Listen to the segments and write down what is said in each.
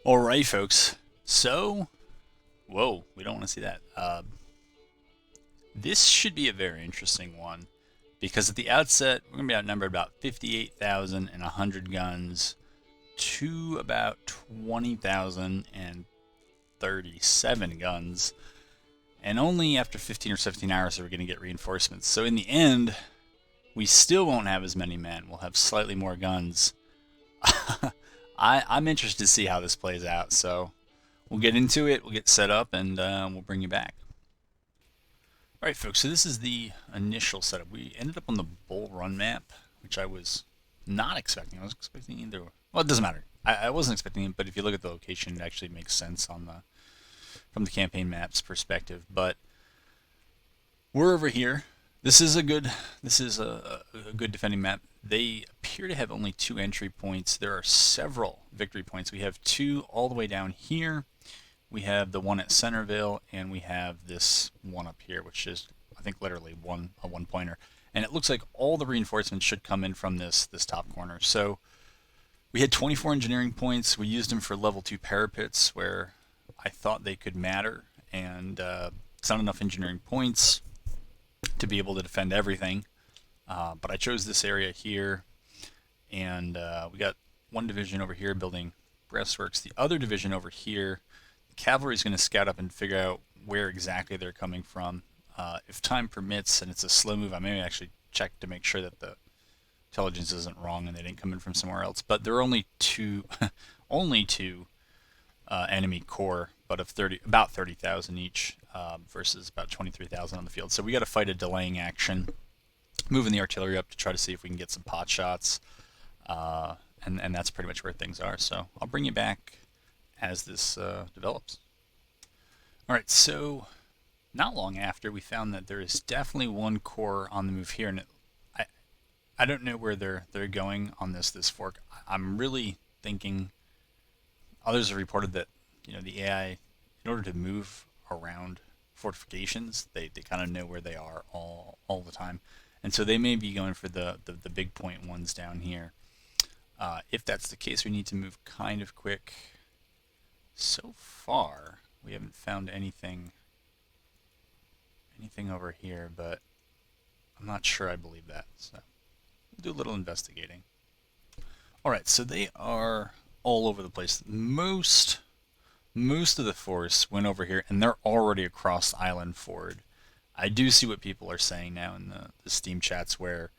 Alright, folks. So, whoa, we don't want to see that. This should be a very interesting one because at the outset, we're going to be outnumbered about 58,100 guns to about 20,037 guns. And only after 15 or 17 hours are we going to get reinforcements. So, in the end, we still won't have as many men. We'll have slightly more guns. I'm interested to see how this plays out. So, we'll get into it, we'll get set up, and we'll bring you back. Alright, folks, so this is the initial setup. We ended up on the Bull Run map, which I was not expecting. I was expecting either. Well, it doesn't matter. I wasn't expecting it, but if you look at the location, it actually makes sense on from the campaign map's perspective. But we're over here. This is a good defending map. They appear to have only 2 entry points. There are several victory points. We have 2 all the way down here. We have the one at Centerville, and we have this one up here, which is, I think, literally a one-pointer. And it looks like all the reinforcements should come in from this top corner. So we had 24 engineering points. We used them for level 2 parapets, where I thought they could matter, and it's not enough engineering points to be able to defend everything. But I chose this area here, and we got one division over here building breastworks. The other division over here, the cavalry is going to scout up and figure out where exactly they're coming from. If time permits and it's a slow move, I may actually check to make sure that the intelligence isn't wrong and they didn't come in from somewhere else. But there are only two, only two enemy corps, but of about 30,000 each, versus about 23,000 on the field. So we got to fight a delaying action, moving the artillery up to try to see if we can get some pot shots, and that's pretty much where things are. So I'll bring you back as this develops. All right, so not long after, we found that there is definitely one corps on the move here, and I don't know where they're going on this fork. I'm really thinking. Others have reported that the AI, in order to move around fortifications, they kind of know where they are all the time, and so they may be going for the big point ones down here. If that's the case, we need to move kind of quick. So far, we haven't found anything over here, but I'm not sure I believe that. So we'll do a little investigating. All right, so they are all over the place. Most of the force went over here, and they're already across Island Ford. I do see what people are saying now in the Steam chats, where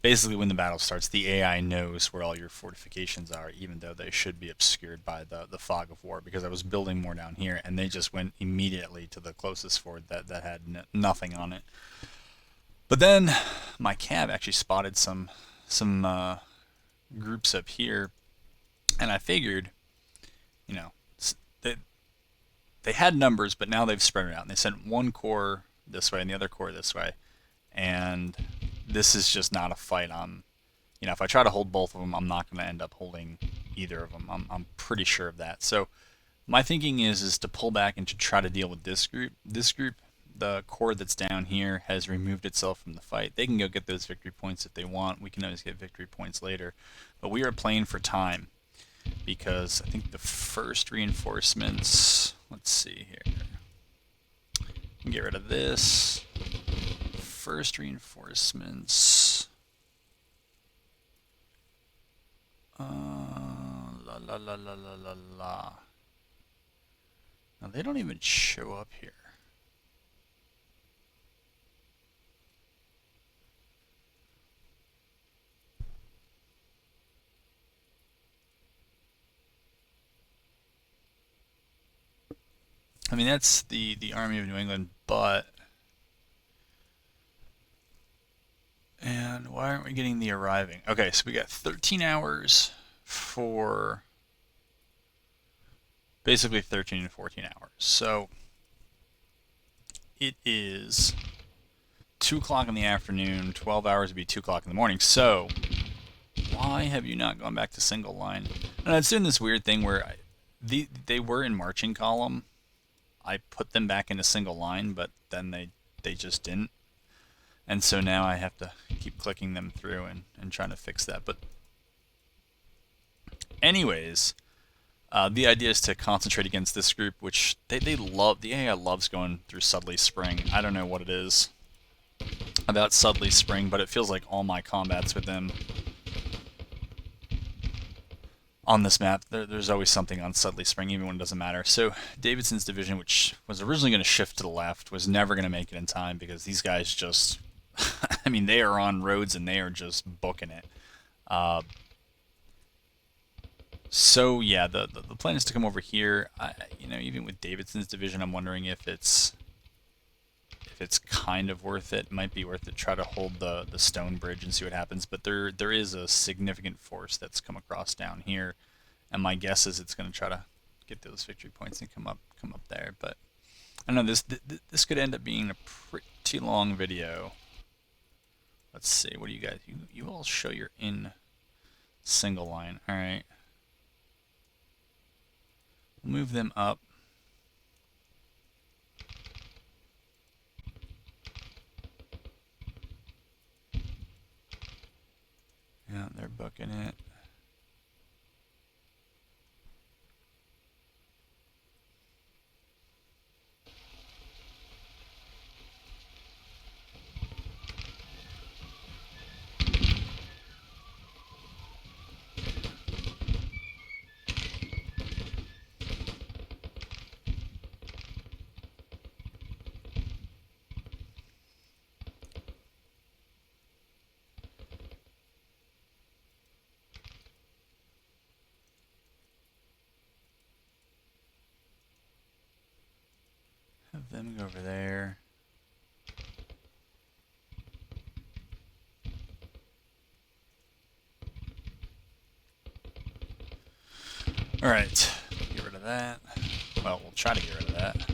basically when the battle starts, the AI knows where all your fortifications are, even though they should be obscured by the fog of war, because I was building more down here, and they just went immediately to the closest fort that had nothing on it. But then my cav actually spotted some groups up here, and I figured, they had numbers, but now they've spread it out, and they sent one corps this way and the other corps this way, and this is just not a fight if I try to hold both of them, I'm not going to end up holding either of them. I'm pretty sure of that. So my thinking is to pull back and to try to deal with this group. This group, the corps that's down here, has removed itself from the fight. They can go get those victory points if they want. We can always get victory points later. But we are playing for time, because I think the first reinforcements, let's see here. Get rid of this. First reinforcements. La la la la la la. Now they don't even show up here. I mean, that's the Army of New England, but... And why aren't we getting the arriving? Okay, so we got 13 hours for... basically 13 and 14 hours. So it is 2 o'clock in the afternoon, 12 hours would be 2 o'clock in the morning. So why have you not gone back to single line? And it's doing this weird thing where they were in marching column. I put them back into single line, but then they just didn't. And so now I have to keep clicking them through and trying to fix that. But anyways, The idea is to concentrate against this group, which they love. The AI loves going through Sudley Spring. I don't know what it is about Sudley Spring, but it feels like all my combats with them on this map, there's always something on Sudley Spring, even when it doesn't matter. So Davidson's division, which was originally going to shift to the left, was never going to make it in time because these guys just, I mean, they are on roads and they are just booking it. So yeah, the plan is to come over here. You know, even with Davidson's division, I'm wondering if it's kind of worth it. Might be worth it. Try to hold the stone bridge and see what happens. But there is a significant force that's come across down here, and my guess is it's going to try to get those victory points and come up there. But I don't know, this could end up being a pretty long video. Let's see. What do you guys? You all show you're in single line. All right. Move them up. Yeah, they're booking it. Have them go over there. Alright, get rid of that. Well, we'll try to get rid of that.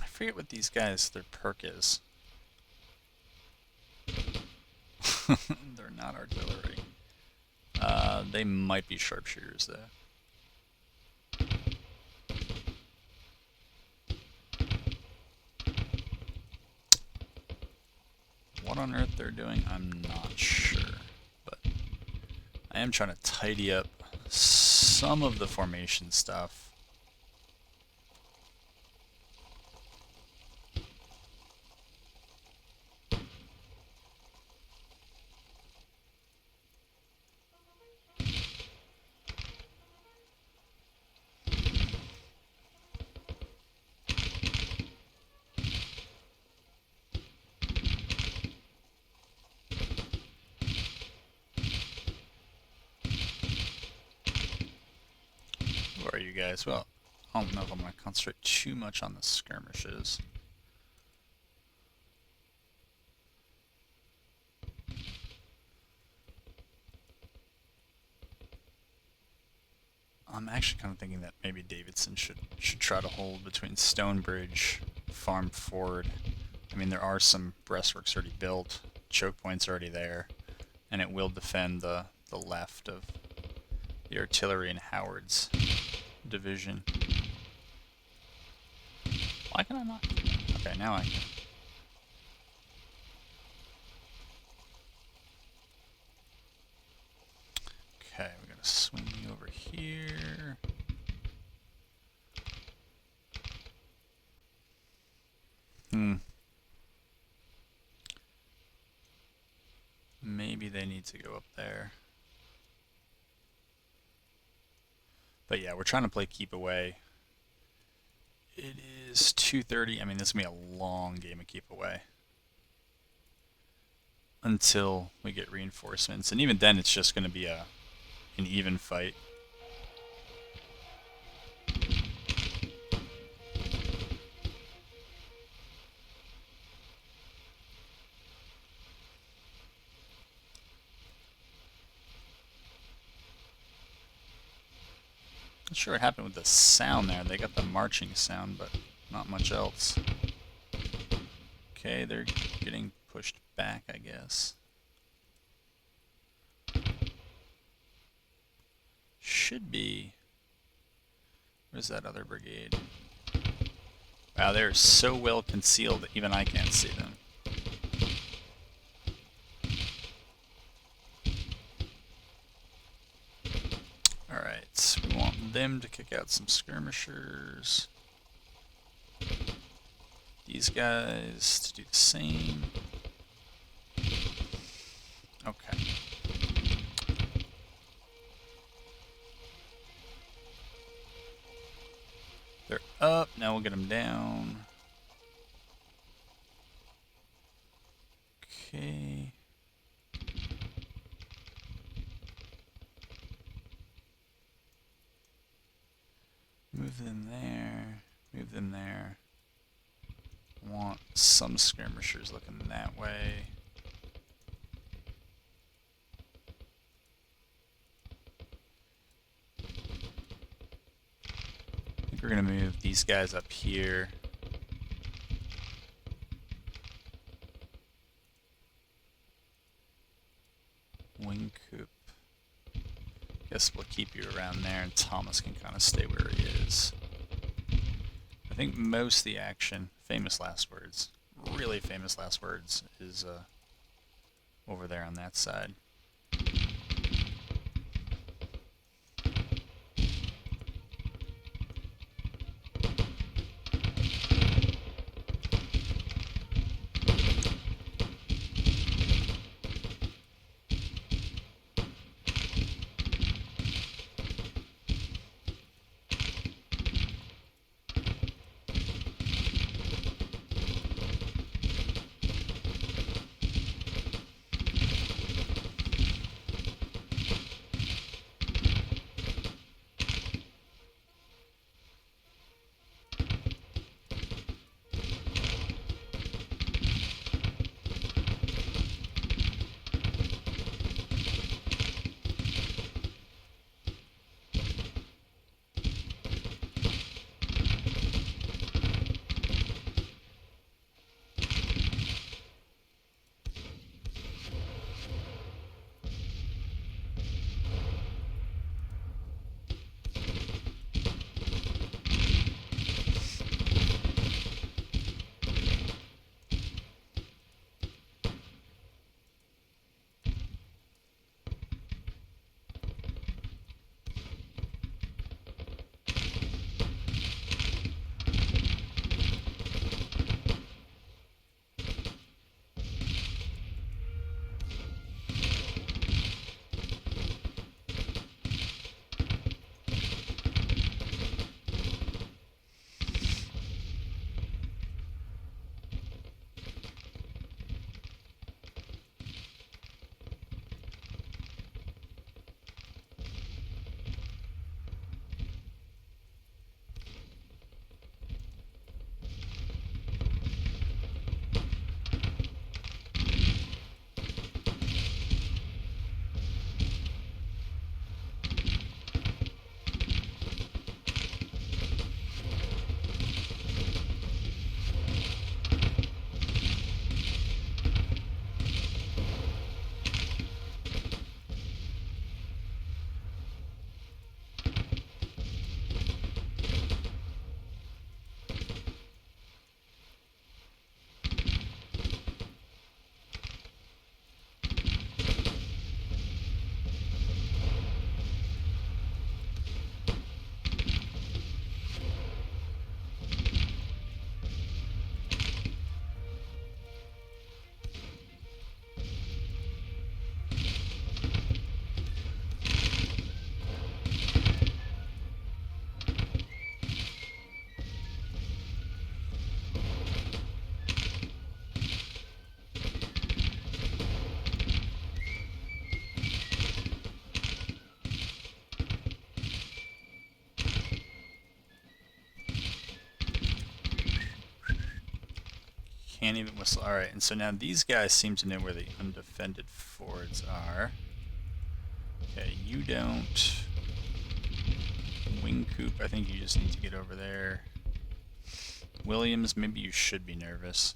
I forget what these guys, their perk is. They're not artillery. They might be sharpshooters, though. What on earth they're doing, I'm not sure. But I am trying to tidy up some of the formation stuff. Where are you guys? Well, I don't know if I'm going to concentrate too much on the skirmishes. I'm actually kind of thinking that maybe Davidson should try to hold between Stonebridge, Farm Ford. I mean, there are some breastworks already built, choke points already there, and it will defend the left of the artillery in Howard's division. Why can I not? Okay, now I can. Okay, we're gonna swing you over here. Maybe they need to go up there. But yeah, we're trying to play keep away. It is 2:30. I mean, this is going to be a long game of keep away until we get reinforcements. And even then, it's just going to be an even fight. Not sure what happened with the sound there. They got the marching sound, but not much else. Okay, they're getting pushed back, I guess. Should be. Where's that other brigade? Wow, they're so well concealed that even I can't see them. them to kick out some skirmishers. These guys to do the same. Okay. They're up. Now we'll get them down. Okay. Move them there. Move them there. Want some skirmishers looking that way. I think we're going to move these guys up here. Wing Coop. Guess we'll keep you around there, and Thomas can kind of stay where he is. I think most of the action, famous last words, really famous last words, is over there on that side. Can't even whistle. Alright, and so now these guys seem to know where the undefended fords are. Okay, you don't. Wing Coop, I think you just need to get over there. Williams, maybe you should be nervous.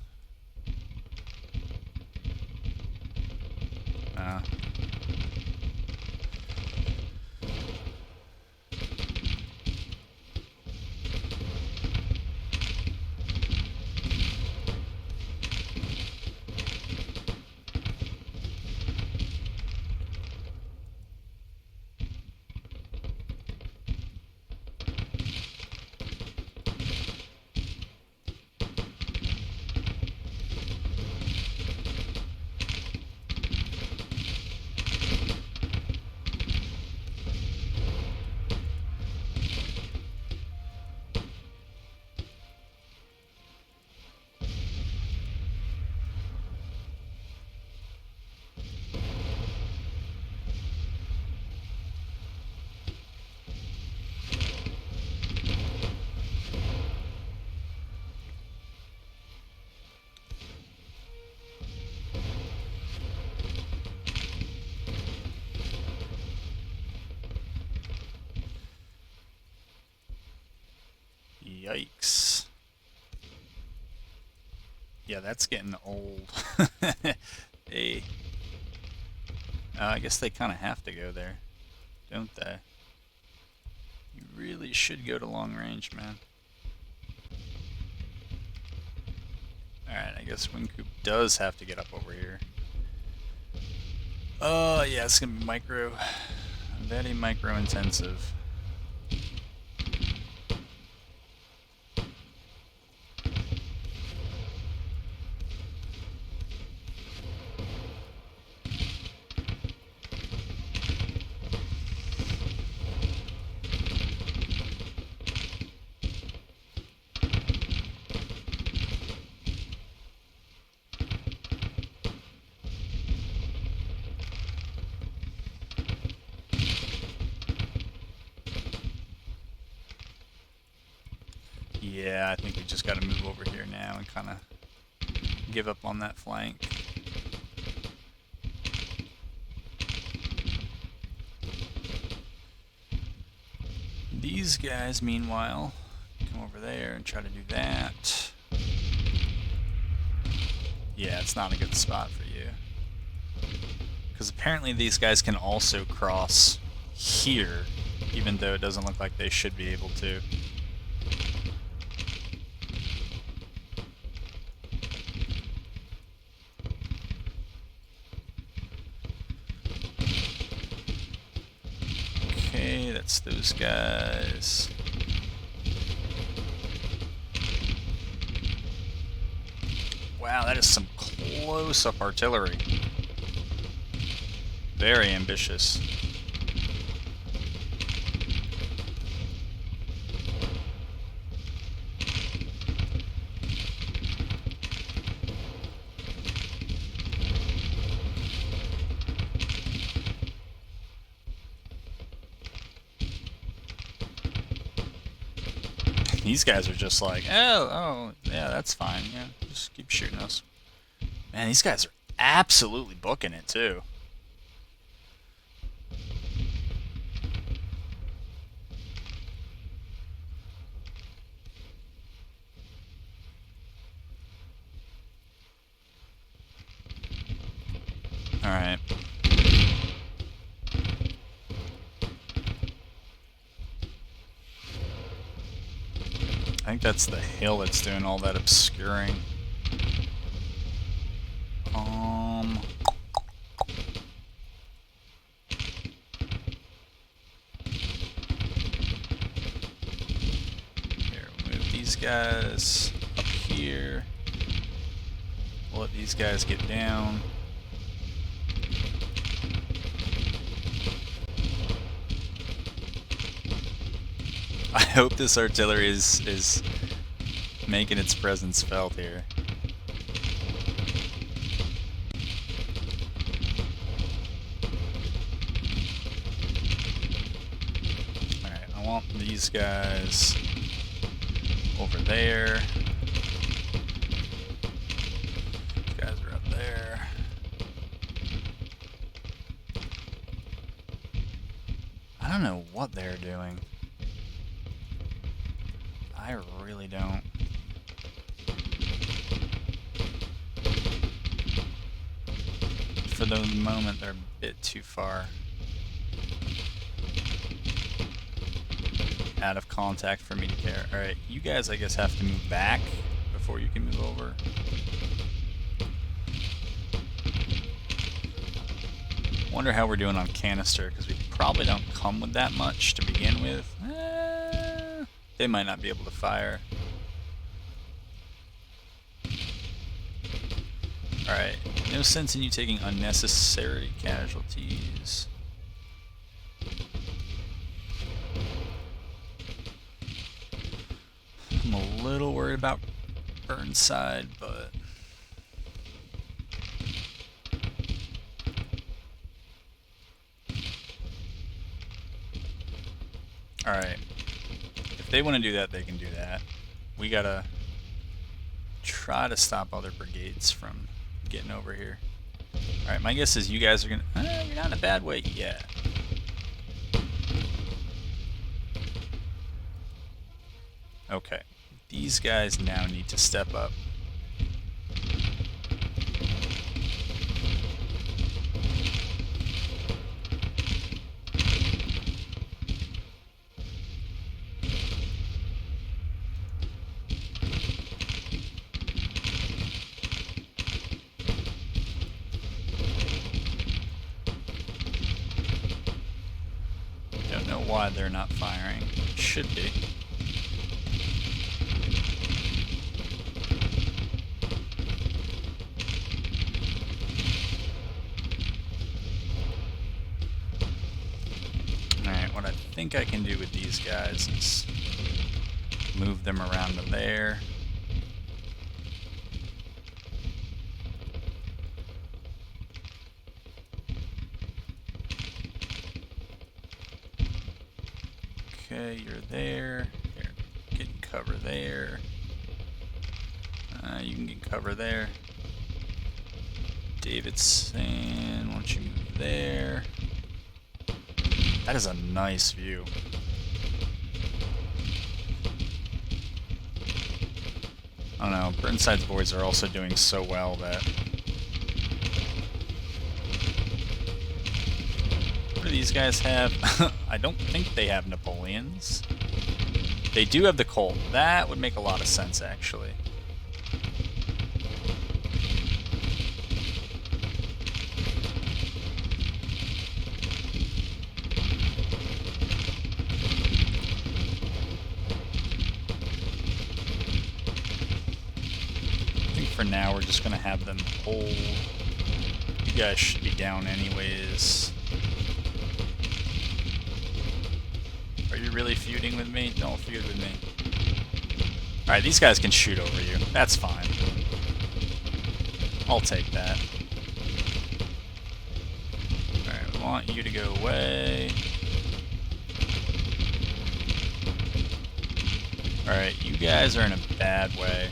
Yikes. Yeah, that's getting old. Hey. I guess they kind of have to go there, don't they? You really should go to long range, man. Alright, I guess Wingcoop does have to get up over here. Oh, yeah, it's going to be micro. Very micro intensive. Yeah, I think we just got to move over here now and kind of give up on that flank. These guys, meanwhile, come over there and try to do that. Yeah, it's not a good spot for you. Because apparently these guys can also cross here, even though it doesn't look like they should be able to. Okay, that's those guys. Wow, that is some close-up artillery. Very ambitious. These guys are just like, oh, yeah, that's fine. Yeah, just keep shooting us. Man, these guys are absolutely booking it, too. Alright. I think that's the hill that's doing all that obscuring. Here, we'll move these guys up here. We'll let these guys get down. I hope this artillery is making its presence felt here. Alright, I want these guys over there. These guys are up there. I don't know what they're doing. I really don't. For the moment, they're a bit too far out of contact for me to care. Alright, you guys, I guess, have to move back before you can move over. Wonder how we're doing on canister, because we probably don't come with that much to begin with. They might not be able to fire. Alright, no sense in you taking unnecessary casualties. I'm a little worried about Burnside, but... Alright. If they want to do that, they can do that. We gotta try to stop other brigades from getting over here. Alright, my guess is you guys are gonna... you're not in a bad way yet. Okay. These guys now need to step up. Don't know why they're not firing. Should be. Alright, what I think I can do with these guys is move them around to there. Okay, you're there. Here, get cover there. You can get cover there. Davidson, why don't you move there? That is a nice view. I don't know, Burnside's boys are also doing so well that... What do these guys have? I don't think they have Napoleons. They do have the Colt. That would make a lot of sense, actually. I think for now we're just going to have them hold. You guys should be down anyways. Are you really feuding with me? Don't feud with me. Alright, these guys can shoot over you. That's fine. I'll take that. Alright, we want you to go away. Alright, you guys are in a bad way.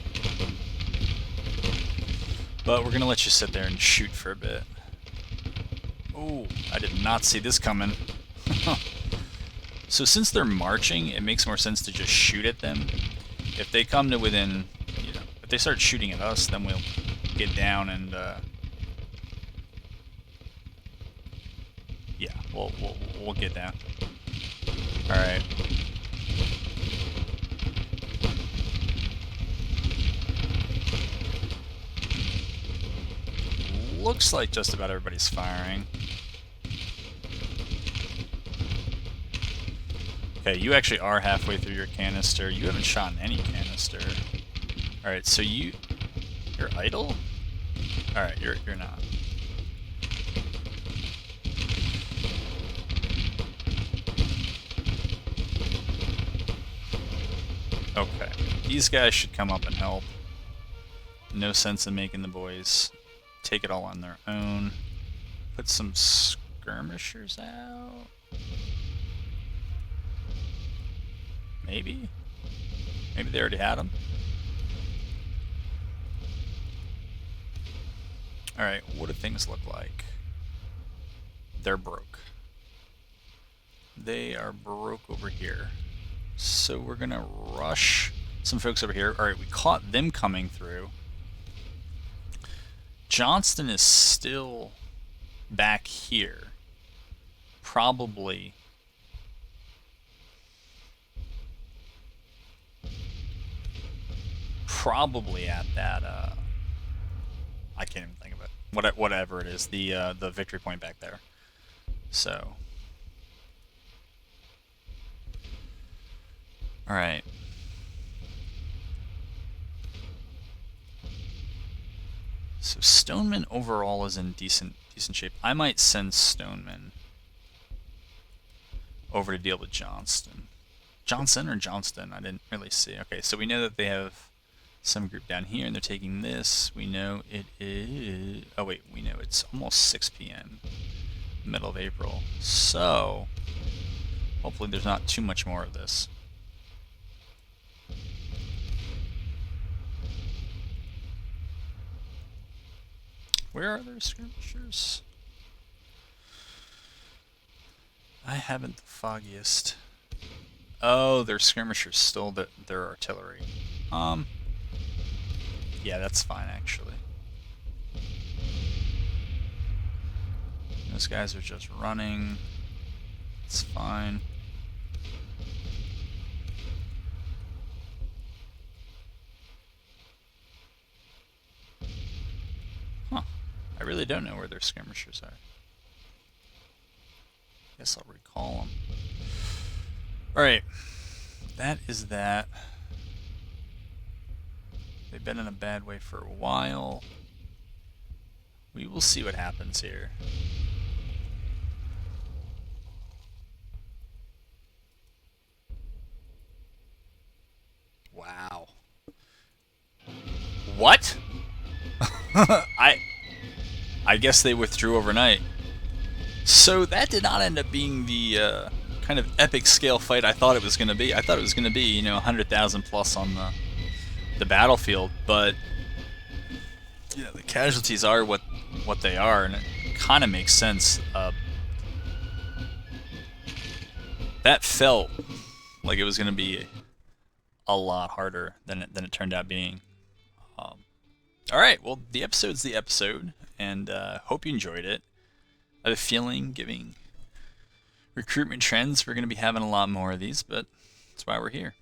But we're gonna let you sit there and shoot for a bit. Ooh, I did not see this coming. So since they're marching, it makes more sense to just shoot at them. If they come to within, you know, if they start shooting at us, then we'll get down and, yeah, we'll get down. All right. Looks like just about everybody's firing. Okay, you actually are halfway through your canister. You haven't shot any canister. Alright, so you're idle? Alright, you're not. Okay, these guys should come up and help. No sense in making the boys take it all on their own. Put some skirmishers out. Maybe? Maybe they already had them. Alright, what do things look like? They're broke. They are broke over here. So we're gonna rush some folks over here. Alright, we caught them coming through. Johnston is still back here. Probably at that, I can't even think of it. Whatever it is, the victory point back there. So, all right. So Stoneman overall is in decent shape. I might send Stoneman over to deal with Johnston. Johnson or Johnston? I didn't really see. Okay, so we know that they have some group down here, and they're taking this. We know it is... Oh, wait. We know it's almost 6 p.m. Middle of April. So, hopefully there's not too much more of this. Where are their skirmishers? I haven't the foggiest. Oh, their skirmishers stole their artillery. Yeah, that's fine actually. Those guys are just running. It's fine. Huh. I really don't know where their skirmishers are. Guess I'll recall them. Alright. That is that. They've been in a bad way for a while. We will see what happens here. Wow. What? I guess they withdrew overnight. So that did not end up being the kind of epic scale fight I thought it was going to be. I thought it was going to be, you know, 100,000 plus on the battlefield, but you know, the casualties are what they are, and it kind of makes sense. That felt like it was going to be a lot harder than it turned out being. All right, well, the episode's the episode, and hope you enjoyed it. I have a feeling, giving recruitment trends, we're going to be having a lot more of these, but that's why we're here.